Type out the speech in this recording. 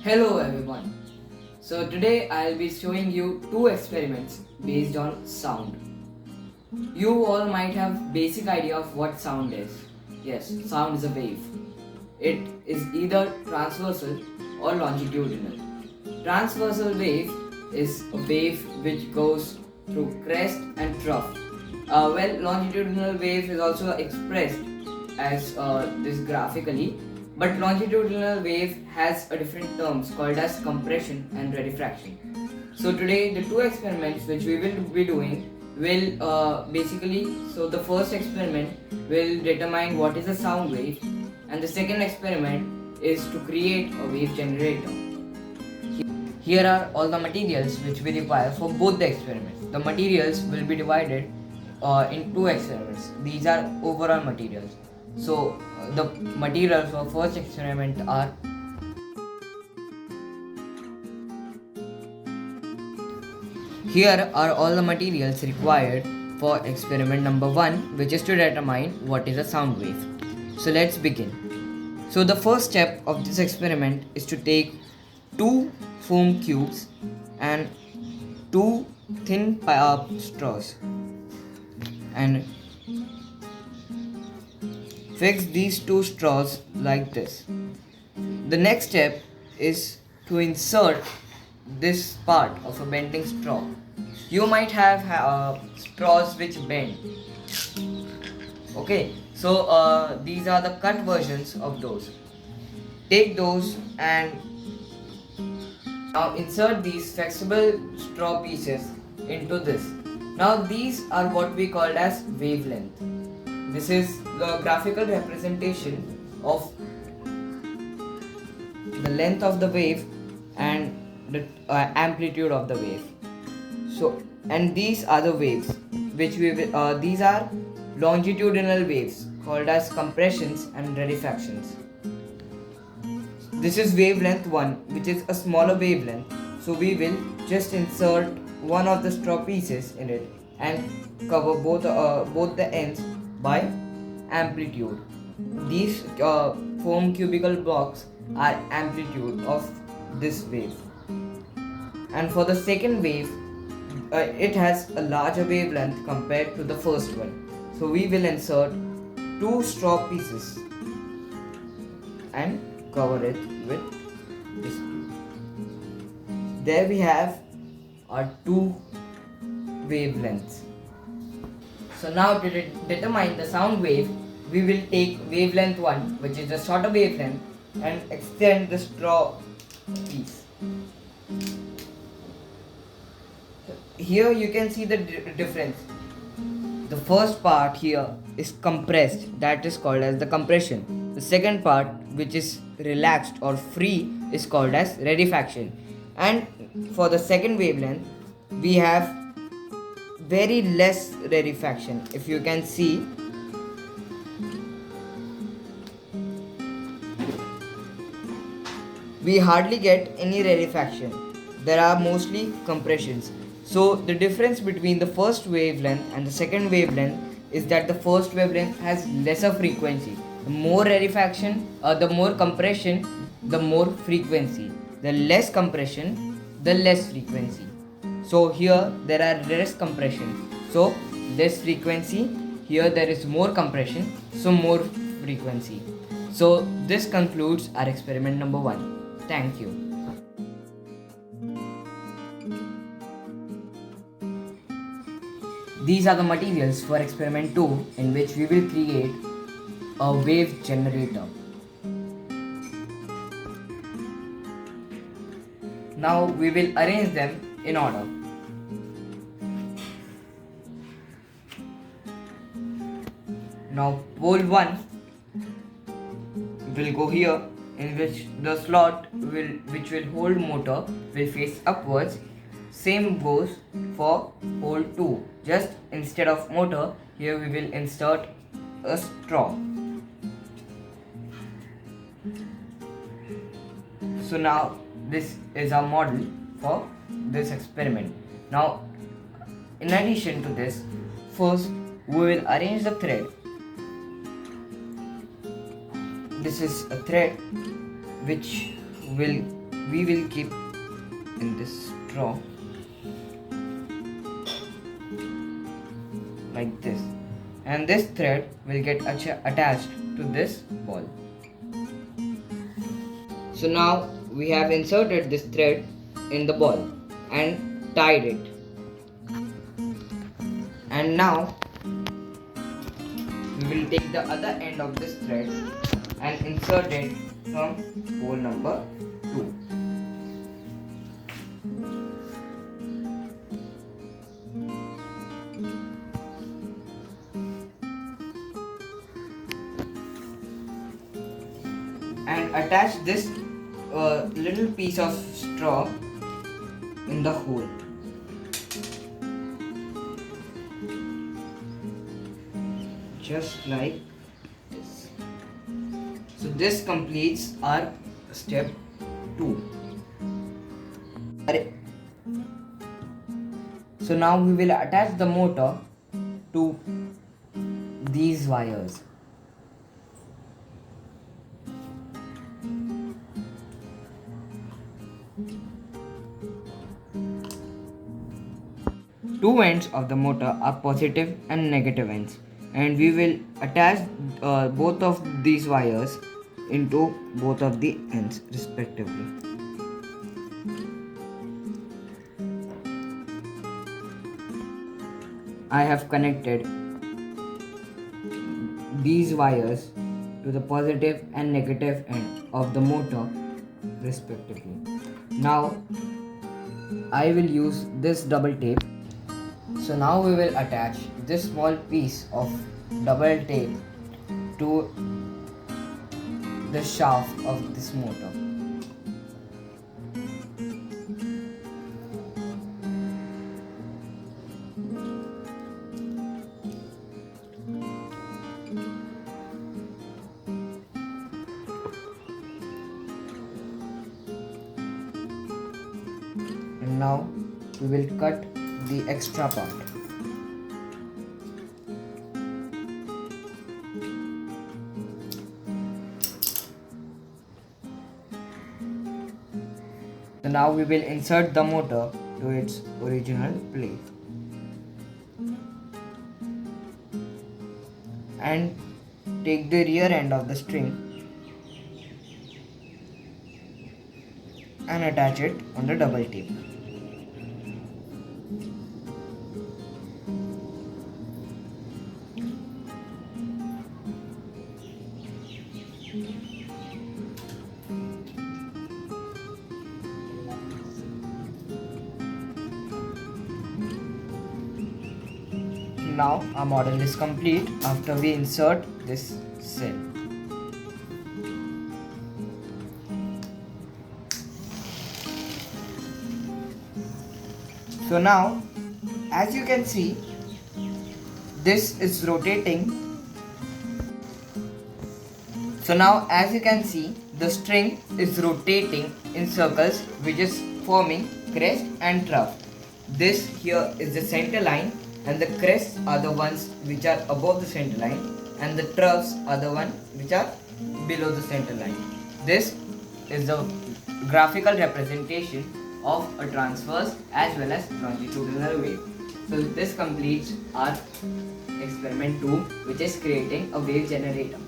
Hello everyone. So today I'll be showing you two experiments based on sound. You all might have basic idea of what sound is. Yes, sound is a wave. It is either transversal or longitudinal. Transversal wave is a wave which goes through crest and trough. Longitudinal wave is also expressed as this graphically, but longitudinal wave has a different terms called as compression and rarefaction. So today the two experiments which we will be doing will so the first experiment will determine what is a sound wave, and the second experiment is to create a wave generator. Here are all the materials which we require for both the experiments. The materials will be divided in two experiments. These are overall materials. So the materials for first experiment are here are all the materials required for experiment number 1, which is to determine what is a sound wave. So let's begin. So the first step of this experiment is to take two foam cubes and two thin straws and fix these two straws like this. The next step is to insert this part of a bending straw. You might have straws which bend. Okay, so these are the cut versions of those. Take those and now insert these flexible straw pieces into this. Now these are what we call as wavelength. This is the graphical representation of the length of the wave and the amplitude of the wave. So, and these are the waves which these are longitudinal waves called as compressions and rarefactions. This is wavelength 1, which is a smaller wavelength. So we will just insert one of the straw pieces in it and cover both the ends by amplitude. These foam cubical blocks are amplitude of this wave. And for the second wave, it has a larger wavelength compared to the first one. So we will insert two straw pieces and cover it with this. There we have our two wavelengths. So now to determine the sound wave, we will take wavelength 1, which is a shorter wavelength, and extend the straw piece. Here you can see the difference. The first part here is compressed, that is called as the compression. The second part, which is relaxed or free, is called as rarefaction. And for the second wavelength, we have very less rarefaction. If you can see, we hardly get any rarefaction. There are mostly compressions. So the difference between the first wavelength and the second wavelength is that the first wavelength has lesser frequency. The more rarefaction, the more compression, the more frequency. The less compression, the less frequency. So here there are less compression, so less frequency. Here there is more compression, so more frequency. So this concludes our experiment number 1. Thank you. These are the materials for experiment 2, in which we will create a wave generator. Now we will arrange them in order. Now pole 1 will go here, in which the slot which will hold motor will face upwards. Same goes for pole 2. Just instead of motor, here we will insert a straw. So now this is our model for this experiment. Now in addition to this, first we will arrange the thread. This is a thread which will we will keep in this straw like this, and this thread will get attached to this ball. So now we have inserted this thread in the ball and tied it, and now we will take the other end of this thread and insert it from hole number 2. And attach this little piece of straw in the hole. Just like this. So this completes our step 2. So now we will attach the motor to these wires. Two ends of the motor are positive and negative ends, and we will attach both of these wires into both of the ends respectively. I have connected these wires to the positive and negative end of the motor respectively. Now I will use this double tape. So now we will attach this small piece of double tape to the shaft of this motor. And now we will cut the extra part. So now we will insert the motor to its original place and take the rear end of the string and attach it on the double tape. Now our model is complete after we insert this cell. So now, as you can see, this is rotating. So now as you can see, the string is rotating in circles, which is forming crest and trough. This here is the center line, and the crests are the ones which are above the center line, and the troughs are the ones which are below the center line. This is the graphical representation of a transverse as well as longitudinal wave. So this completes our experiment 2, which is creating a wave generator.